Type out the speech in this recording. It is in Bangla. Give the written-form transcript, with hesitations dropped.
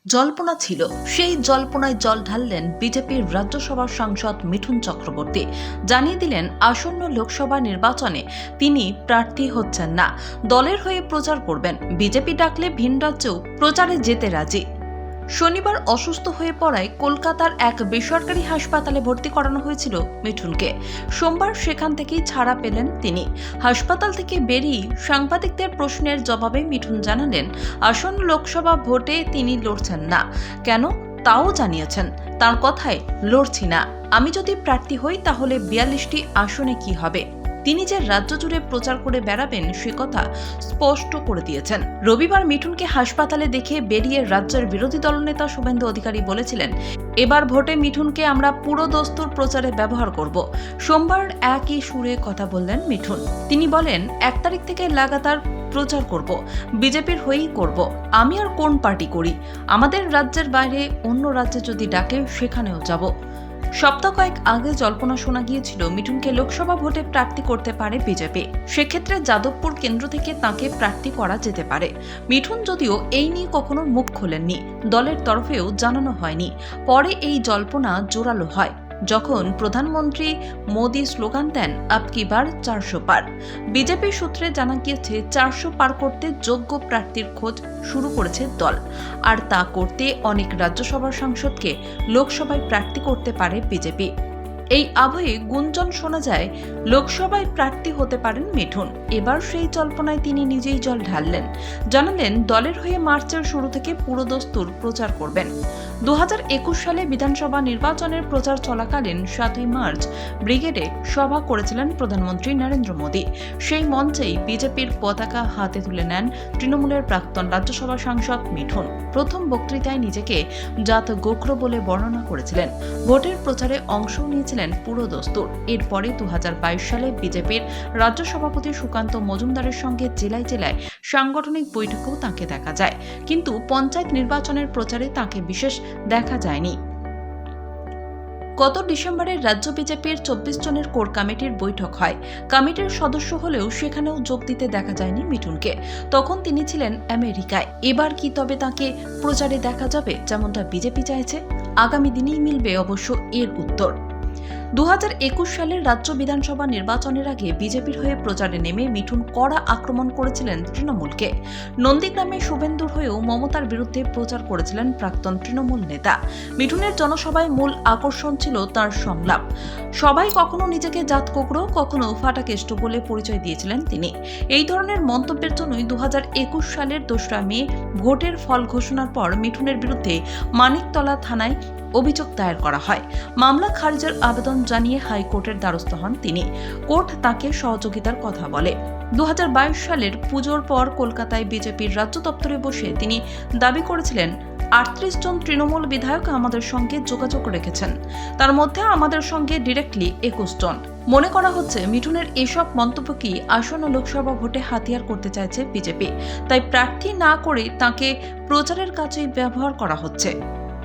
জল্পনা ছিল, সেই জল্পনায় জল ঢাললেন বিজেপির রাজ্যসভার সাংসদ মিঠুন চক্রবর্তী। জানিয়ে দিলেন আসন্ন লোকসভা নির্বাচনে তিনি প্রার্থী হচ্ছেন না, দলের হয়ে প্রচার করবেন। বিজেপি ডাকলে ভিন রাজ্যেও প্রচারে যেতে রাজি। শনিবার অসুস্থ হয়ে পড়ায় কলকাতার এক বেসরকারি হাসপাতালে ভর্তি করানো হয়েছিল মিঠুনকে। সোমবার সেখান থেকেই ছাড়া পেলেন তিনি। হাসপাতাল থেকে বেরিয়ে সাংবাদিকদের প্রশ্নের জবাবে মিঠুন জানালেন, আসন্ন লোকসভা ভোটে তিনি লড়ছেন না। কেন তাও জানিয়েছেন। তার কথায়, লড়ছি না, আমি যদি প্রার্থী হই তাহলে 42টি আসনে কি হবে। তিনি যে রাজ্য জুড়ে প্রচার করে বেড়াবেন সে কথা স্পষ্ট করে দিয়েছেন। রবিবার মিঠুনকে হাসপাতালে দেখে বেরিয়ে রাজ্যের বিরোধী দলনেতা শুভেন্দু অধিকারী বলেছিলেন, এবার ভোটে মিঠুনকে আমরা পুরো দস্তুর প্রচারে ব্যবহার করব। সোমবার একই সুরে কথা বললেন মিঠুন। তিনি বলেন, 1 তারিখ থেকে লাগাতার প্রচার করব, বিজেপির হয়েই করব। আমি আর কোন পার্টি করি, আমাদের রাজ্যের বাইরে অন্য রাজ্যে যদি ডাকে সেখানেও যাব। সপ্তাহ কয়েক আগে জল্পনা শোনা গিয়েছিল মিঠুনকে লোকসভা ভোটে প্রার্থী করতে পারে বিজেপি। সেক্ষেত্রে যাদবপুর কেন্দ্র থেকে তাকে প্রার্থী করা যেতে পারে। মিঠুন যদিও এই নিয়ে কখনো মুখ খোলেননি, দলের তরফেও জানানো হয়নি। পরে এই জল্পনা জোরালো হয় যখন প্রধানমন্ত্রী মোদী স্লোগান দেন, আব কি বার 400 পার। বিজেপি সূত্রে জানা গিয়েছে 400 পার করতে যোগ্য প্রার্থীর খোঁজ শুরু করেছে দল। আর তা করতে অনেক রাজ্যসভার সাংসদকে লোকসভায় প্রার্থী করতে পারে বিজেপি। এই আবহে গুঞ্জন শোনা যায় লোকসভায় প্রার্থী হতে পারেন মিঠুন। এবার সেই জল্পনায় তিনি নিজেই জল ঢাললেন। জানালেন, দলের হয়ে মার্চের শুরু থেকে পুরো দস্তুর প্রচার করবেন। 2021 সালে বিধানসভা নির্বাচনের প্রচার চলাকালীন 7ই মার্চ ব্রিগেডে সভা করেছিলেন প্রধানমন্ত্রী নরেন্দ্র মোদী। সেই মঞ্চেই বিজেপির পতাকা হাতে তুলে নেন তৃণমূলের প্রাক্তন রাজ্যসভা সাংসদ মিঠুন। প্রথম বক্তৃতায় নিজেকে জাত গোখর বলে বর্ণনা করেছিলেন। ভোটের প্রচারে অংশ নিয়েছিলেন পুরো দস্তুর। এরপরে 2022 সালে বিজেপির রাজ্য সভাপতি সুকান্ত মজুমদারের সঙ্গে জেলায় জেলায় সাংগঠনিক বৈঠকেও তাঁকে দেখা যায়, কিন্তু পঞ্চায়েত নির্বাচনের প্রচারে তাঁকে বিশেষ দেখা যায়নি। গত ডিসেম্বরে রাজ্য বিজেপির 24 জনের কোর কমিটির বৈঠক হয়। কমিটির সদস্য হলেও সেখানেও যোগ দিতে দেখা যায়নি মিঠুনকে। তখন তিনি ছিলেন আমেরিকায়। এবার কি তবে তাঁকে প্রচারে দেখা যাবে, যেমনটা বিজেপি চাইছে? আগামী দিনেই মিলবে অবশ্য এর উত্তর। 2021 সালের রাজ্য বিধানসভা নির্বাচনের আগে বিজেপির হয়ে প্রচারে নেমে মিঠুন কড়া আক্রমণ করেছিলেন তৃণমূলকে। নন্দীগ্রামে শুভেন্দুর হয়েও মমতার বিরুদ্ধে প্রচার করেছিলেন প্রাক্তন তৃণমূল নেতা। মিঠুনের জনসভায় মূল আকর্ষণ ছিল তার সংলাপ। সবাই কখনো নিজেকে জাত কোকড়ো, কখনো ফাটাকেষ্ট বলে পরিচয় দিয়েছিলেন তিনি। এই ধরনের মন্তব্যের জন্যই 2021 সালের 2রা মে ভোটের ফল ঘোষণার পর মিঠুনের বিরুদ্ধে মানিকতলা থানায় অভিযোগ দায়ের করা হয়। মামলা খারিজের আবেদন জানিয়ে হাইকোর্টের দ্বারস্থ হন তিনি। কোর্ট তাকে সহযোগিতার কথা বলে। 2022 সালের পুজোর পর কলকাতায় বিজেপির রাজ্য দপ্তরে বসে তিনি দাবি করেছিলেন, 38 জন তৃণমূল বিধায়ক আমাদের সঙ্গে যোগাযোগ রেখেছেন, তার মধ্যে আমাদের সঙ্গে ডিরেক্টলি 21 জন। মনে করা হচ্ছে মিঠুনের এসব মন্তব্যকেই আসন্ন লোকসভা ভোটে হাতিয়ার করতে চাইছে বিজেপি। তাই প্রার্থী না করে তাঁকে প্রচারের কাজেই ব্যবহার করা হচ্ছে।